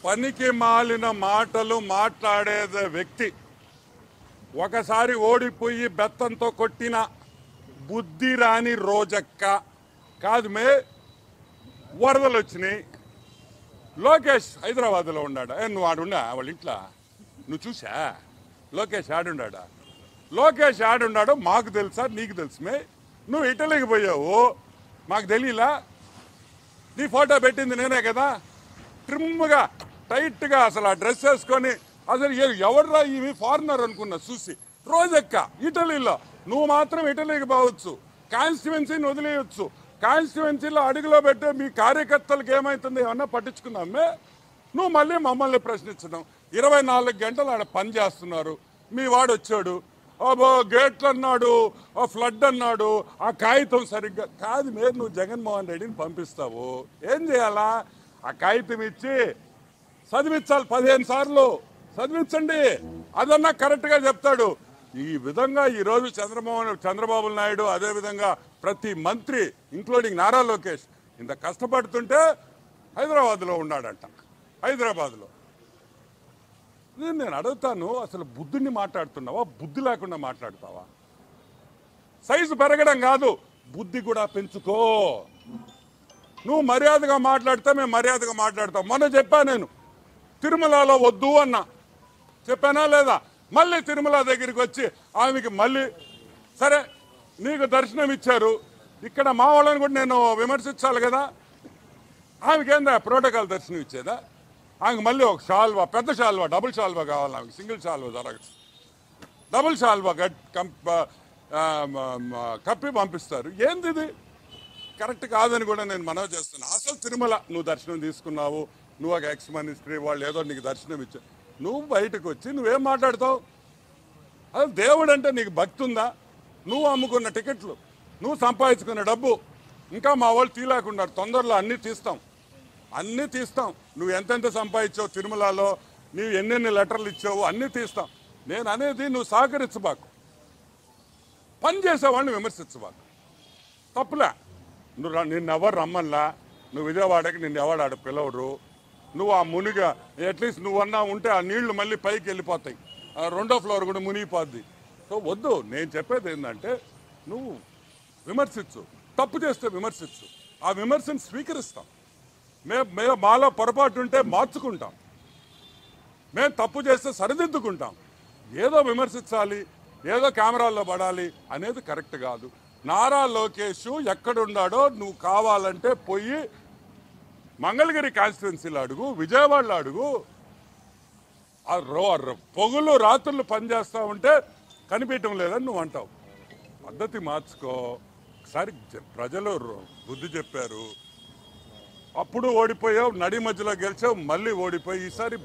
పనికి మాలిన మాటలు మాట్లాడే వ్యక్తి ఒకసారి ఓడిపోయి బెత్తంతో కొట్టిన బుద్ధి రాని రోజక్క కాదు. వరదలు వచ్చినాయి. లోకేష్ హైదరాబాద్లో ఉన్నాడా? నువ్వు ఆడుండా వాళ్ళ ఇంట్లో? నువ్వు చూసా లోకేష్ ఆడుండా? లోకేష్ ఆడున్నాడో మాకు తెలుసా? నీకు తెలుసుమే. నువ్వు ఇటలీకి పోయావు, మాకు తెలియలా? నీ ఫోటో పెట్టింది నేనే కదా. ట్రిమ్గా టైట్గా అసలు ఆ డ్రెస్ వేసుకొని అసలు ఎవర్రా ఇవి ఫారినర్ అనుకున్నా చూసి. రోజెక్క ఇటలీలో నువ్వు మాత్రం ఇటలీకి పోవచ్చు, కాన్స్టిట్యువెన్సీని వదిలేయచ్చు. కాన్స్టిట్యువెన్సీలో అడుగులో పెట్టే మీ కార్యకర్తలకు ఏమవుతుంది ఏమన్నా పట్టించుకున్నామే? నువ్వు మళ్ళీ మమ్మల్ని ప్రశ్నించడం. 24 గంటలు ఆడ పని చేస్తున్నారు. మీ వాడు వచ్చాడు, గేట్లు అన్నాడు, ఫ్లడ్ అన్నాడు, ఆ కాగితం సరిగ్గా కాదు. నువ్వు జగన్మోహన్ రెడ్డిని పంపిస్తావు, ఏం చేయాలా? ఆ కాగితం ఇచ్చి చదివించాలి. 15 సార్లు చదివించండి, అదన్నా కరెక్ట్గా చెప్తాడు. ఈ విధంగా ఈరోజు చంద్రబాబు నాయుడు, అదేవిధంగా ప్రతి మంత్రి ఇంక్లూడింగ్ నారా లోకేష్ ఇంత కష్టపడుతుంటే హైదరాబాద్లో ఉన్నాడంట. హైదరాబాద్లో నేను అడుగుతాను, అసలు బుద్ధిని మాట్లాడుతున్నావా? బుద్ధి లేకుండా మాట్లాడతావా? సైజు పెరగడం కాదు, బుద్ధి కూడా పెంచుకో. నువ్వు మర్యాదగా మాట్లాడితే మేము మర్యాదగా మాట్లాడతాం. మొన్న చెప్పా నేను, తిరుమలలో వద్దు అన్నా, చెప్పానా లేదా? మళ్ళీ తిరుమల దగ్గరికి వచ్చి ఆమెకి మళ్ళీ సరే నీకు దర్శనం ఇచ్చారు, ఇక్కడ మా వాళ్ళని కూడా నేను విమర్శించాలి కదా. ఆమెకేందా ప్రోటోకాల్ దర్శనం ఇచ్చేదా? ఆమెకు మళ్ళీ ఒక షాల్వా, పెద్ద షాల్వా, డబుల్ షాల్వా కావాలి. ఆమెకి సింగిల్ షాల్వా జరగదు, డబుల్ షాల్వా కప్పి పంపిస్తారు. ఏంది ఇది? కరెక్ట్ కాదని కూడా నేను మనవి చేస్తున్నా. అసలు తిరుమల నువ్వు దర్శనం తీసుకున్నావు, నువ్వు ఒక ఎక్స్ మినిస్ట్రీ, వాళ్ళు ఏదో నీకు దర్శనం ఇచ్చావు, నువ్వు బయటకు వచ్చి నువ్వేం మాట్లాడతావు? అసలు దేవుడు అంటే నీకు భక్తి ఉందా? నువ్వు అమ్ముకున్న టికెట్లు, నువ్వు సంపాదించుకున్న డబ్బు ఇంకా మా వాళ్ళు తీలేకున్నారు. తొందరలో అన్నీ తీస్తాం, అన్నీ తీస్తాం. నువ్వు ఎంతెంత సంపాదించావు తిరుమలలో, నువ్వు ఎన్నెన్ని లెటర్లు ఇచ్చావు, అన్నీ తీస్తాం. నేను అనేది నువ్వు సహకరించబాకు, పని చేసేవాడిని విమర్శించబాకు. తప్పులే. నిన్నెవరు రమ్మన్లా, నువ్వు విజయవాడకి నిన్నెవడు ఆడ పిలవరు. నువ్వు ఆ మునిగా అట్లీస్ట్ నువ్వన్నా ఉంటే ఆ నీళ్లు మళ్ళీ పైకి వెళ్ళిపోతాయి, 2వ ఫ్లోర్ కూడా మునిగిపోద్ది. సో వద్దు. నేను చెప్పేది ఏంటంటే నువ్వు విమర్శించు, తప్పు చేస్తే విమర్శించు, ఆ విమర్శను స్వీకరిస్తాం. మేము మాలో పొరపాటు ఉంటే మార్చుకుంటాం, మేము తప్పు చేస్తే సరిదిద్దుకుంటాం. ఏదో విమర్శించాలి, ఏదో కెమెరాల్లో పడాలి అనేది కరెక్ట్ కాదు. నారా లోకేష్ ఎక్కడున్నాడో నువ్వు కావాలంటే పోయి మంగళగిరి కాన్స్టిట్యున్సీలో అడుగు, విజయవాడలో అడుగు. పొగులు రాత్రులు పనిచేస్తూ ఉంటే కనిపించడం లేదని నువ్వు అంటావు. పద్ధతి మార్చుకో. ఒకసారి ప్రజలు బుద్ధి చెప్పారు, అప్పుడు ఓడిపోయావు, నడి మధ్యలో గెలిచావు, మళ్ళీ ఓడిపోయి ఈసారి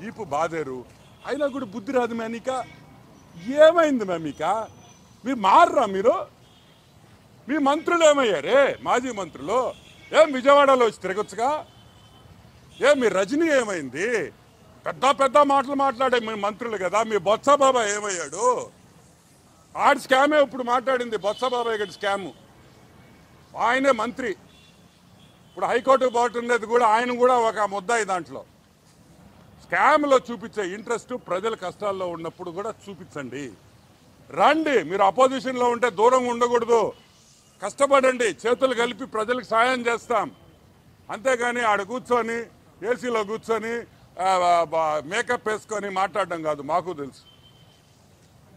ఈపు బాధేరు. అయినా కూడా బుద్ధి రాదు మేమిక. ఏమైంది మేమిక? మీరు మారరా? మీ మంత్రులు ఏమయ్యారే? మాజీ మంత్రులు ఏం విజయవాడలో వచ్చి తిరగొచ్చుగా? మీ రజనీ ఏమైంది? పెద్ద మాటలు మాట్లాడే మీ మంత్రులు కదా. మీ బొత్స బాబాయ్ ఏమయ్యాడు? ఆడి స్కామే ఇప్పుడు మాట్లాడింది, బొత్స బాబాయ్ గడి స్కాము. ఆయనే మంత్రి, ఇప్పుడు హైకోర్టు పోతున్నది కూడా ఆయన కూడా ఒక ముద్దాయి. దాంట్లో స్కామ్లో చూపించే ఇంట్రెస్ట్ ప్రజల కష్టాల్లో ఉన్నప్పుడు కూడా చూపించండి. రండి, మీరు అపోజిషన్లో ఉంటే దూరంగా ఉండకూడదు. కష్టపడండి, చేతులు కలిపి ప్రజలకు సాయం చేస్తాం. అంతేగాని ఆడ కూర్చొని ఏసీలో కూర్చొని మేకప్ వేసుకొని మాట్లాడడం కాదు. మాకు తెలుసు.